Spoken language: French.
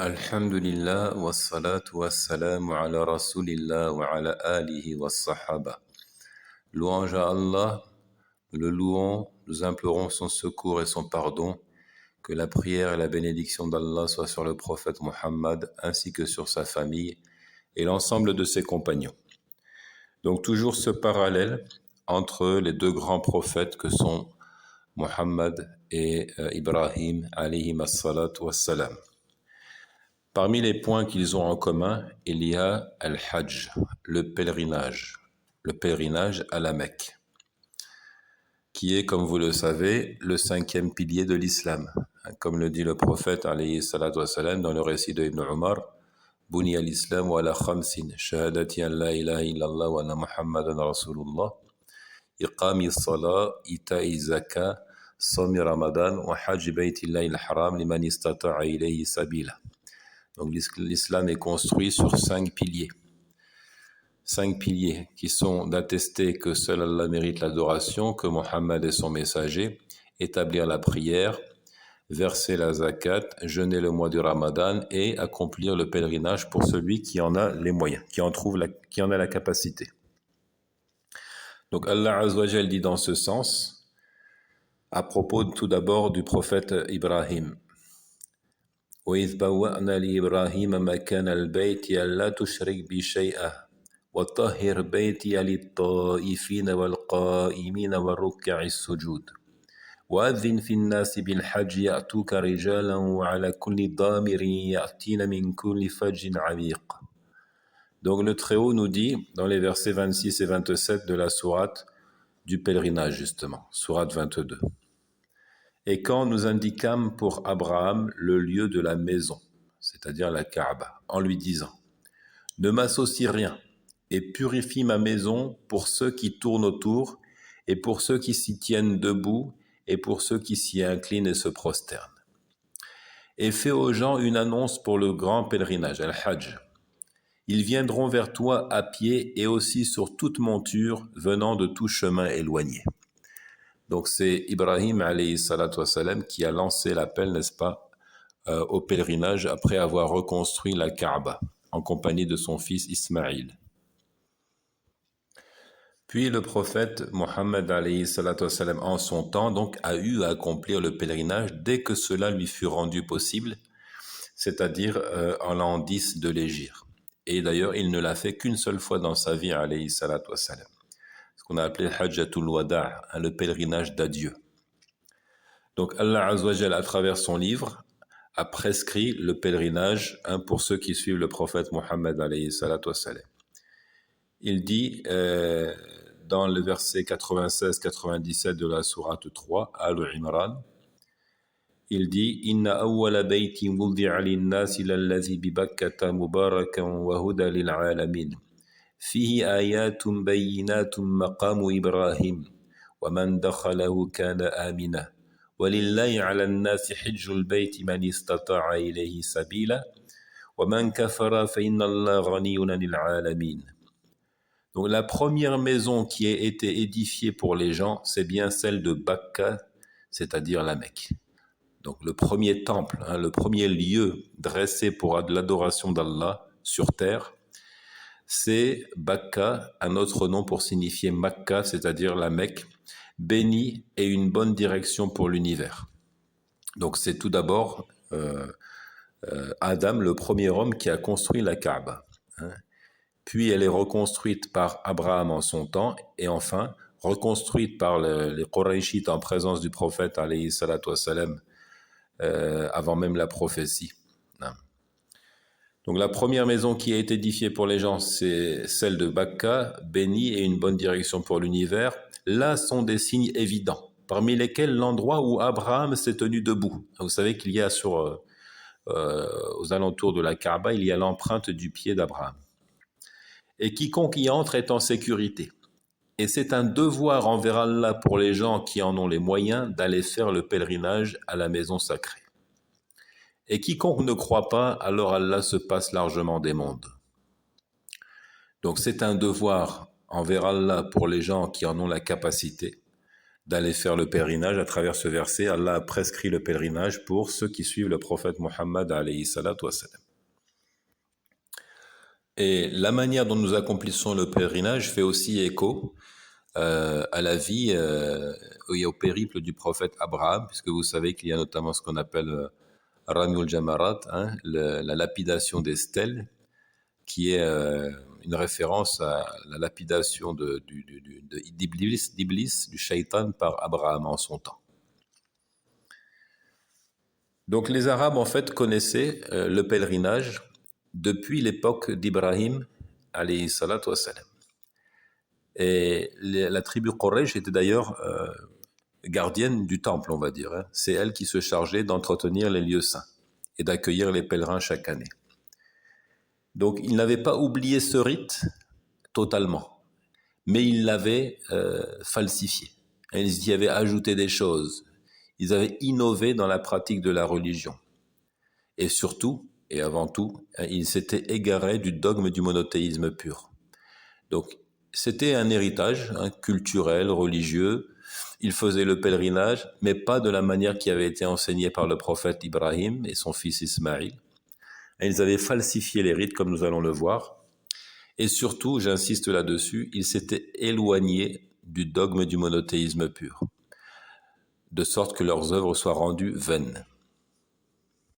Alhamdulillah wa salatu wa salamu ala rasulillah wa ala alihi wa sahaba. Louange à Allah, le louons, nous implorons son secours et son pardon, que la prière et la bénédiction d'Allah soient sur le prophète Muhammad ainsi que sur sa famille et l'ensemble de ses compagnons. Donc toujours ce parallèle entre les deux grands prophètes que sont Muhammad et Ibrahim alayhi as-salatu was-salam. Parmi les points qu'ils ont en commun, il y a Al-Hajj, le pèlerinage à la Mecque, qui est, comme vous le savez, le 5e pilier de l'islam. Comme le dit le prophète alayhi salatu wassalam dans le récit de Ibn Umar, Buni al-Islam wa ala khamsin, shahadati an la ilaha illallah wa anna Muhammadan Rasulullah, iqami salat, ita'i zaka, sawmi ramadan, wa hajj baytillahi al-haram liman istata'a ilayhi sabila. Donc l'islam est construit sur 5 piliers. 5 piliers qui sont d'attester que seul Allah mérite l'adoration, que Mohammed est son messager, établir la prière, verser la zakat, jeûner le mois du Ramadan et accomplir le pèlerinage pour celui qui en a les moyens, qui en a la capacité. Donc Allah Azza wa Jal dit dans ce sens, à propos tout d'abord du prophète Ibrahim. وإذ بوأنا لإبراهيم مكان البيت ألا تشرك بي شيئا وطهر بيتي للطائفين والقائمين والركع السجود وأذن في الناس بالحج يأتوك رجالا وعلى كل ضامر يأتين من كل فج عميق. Donc le Très-Haut nous dit dans les versets 26 et 27 de la sourate du pèlerinage justement, sourate 22. Et quand nous indiquâmes pour Abraham le lieu de la maison, c'est-à-dire la Kaaba, en lui disant « Ne m'associe rien et purifie ma maison pour ceux qui tournent autour et pour ceux qui s'y tiennent debout et pour ceux qui s'y inclinent et se prosternent. Et fais aux gens une annonce pour le grand pèlerinage, Al-Hajj. Ils viendront vers toi à pied et aussi sur toute monture venant de tout chemin éloigné. » Donc c'est Ibrahim alayhi salatu wassalam qui a lancé l'appel, n'est-ce pas, au pèlerinage après avoir reconstruit la Kaaba en compagnie de son fils Ismaïl. Puis le prophète Mohammed alayhi salatu wassalam en son temps donc a eu à accomplir le pèlerinage dès que cela lui fut rendu possible, c'est-à-dire en l'an 10 de l'Hégire. Et d'ailleurs il ne l'a fait qu'une seule fois dans sa vie alayhi salatu wassalam. Qu'on a appelé Hajjatul Wada', le pèlerinage d'adieu. Donc Allah Azza wa Jal, à travers son livre, a prescrit le pèlerinage pour ceux qui suivent le prophète Mohammed alayhi salatu wassalam. Il dit dans le verset 96-97 de la sourate 3, Al-Imran, il dit Inna awwala baytin wudi'a lin-nasi lallazi bi Bakkata mubarakan wa huda lil 'alamin. فيه آيات بينات مقام إبراهيم ومن دخله كان آمنا ولله على الناس حج البيت من استطاع إليه سبيلا ومن كفر فإن الله غني عن العالمين. Donc la première maison qui a été édifiée pour les gens, c'est bien celle de Bakka, c'est-à-dire la Mecque. Donc le premier temple, le premier lieu dressé pour l'adoration d'Allah sur terre, c'est Bakka, un autre nom pour signifier Makka, c'est-à-dire la Mecque, bénie et une bonne direction pour l'univers. Donc c'est tout d'abord Adam, le premier homme qui a construit la Kaaba. Puis elle est reconstruite par Abraham en son temps, et enfin reconstruite par les Qurayshites en présence du prophète alayhi salatu wassalam, avant même la prophétie. Donc la première maison qui a été édifiée pour les gens, c'est celle de Bakka, bénie et une bonne direction pour l'univers. Là sont des signes évidents, parmi lesquels l'endroit où Abraham s'est tenu debout. Vous savez qu'il y a aux alentours de la Kaaba, il y a l'empreinte du pied d'Abraham. Et quiconque y entre est en sécurité. Et c'est un devoir envers Allah pour les gens qui en ont les moyens d'aller faire le pèlerinage à la maison sacrée. Et quiconque ne croit pas, alors Allah se passe largement des mondes. Donc c'est un devoir envers Allah pour les gens qui en ont la capacité d'aller faire le pèlerinage. À travers ce verset, Allah a prescrit le pèlerinage pour ceux qui suivent le prophète Mohammed alayhi salatu wassalam. Et la manière dont nous accomplissons le pèlerinage fait aussi écho à la vie et au périple du prophète Abraham, puisque vous savez qu'il y a notamment ce qu'on appelle Ramiul Jamarat, hein, la lapidation des stèles, qui est une référence à la lapidation d'Iblis, du shaitan, par Abraham en son temps. Donc les Arabes, en fait, connaissaient le pèlerinage depuis l'époque d'Ibrahim, alayhi salatu wassalam. Et la tribu Quraysh était d'ailleurs gardienne du temple, on va dire. Hein. C'est elle qui se chargeait d'entretenir les lieux saints et d'accueillir les pèlerins chaque année. Donc ils n'avaient pas oublié ce rite totalement, mais ils l'avaient falsifié. Et ils y avaient ajouté des choses. Ils avaient innové dans la pratique de la religion. Et surtout, et avant tout, ils s'étaient égarés du dogme du monothéisme pur. Donc, c'était un héritage culturel, religieux. Ils faisaient le pèlerinage, mais pas de la manière qui avait été enseignée par le prophète Ibrahim et son fils Ismaïl. Et ils avaient falsifié les rites, comme nous allons le voir. Et surtout, j'insiste là-dessus, ils s'étaient éloignés du dogme du monothéisme pur, de sorte que leurs œuvres soient rendues vaines.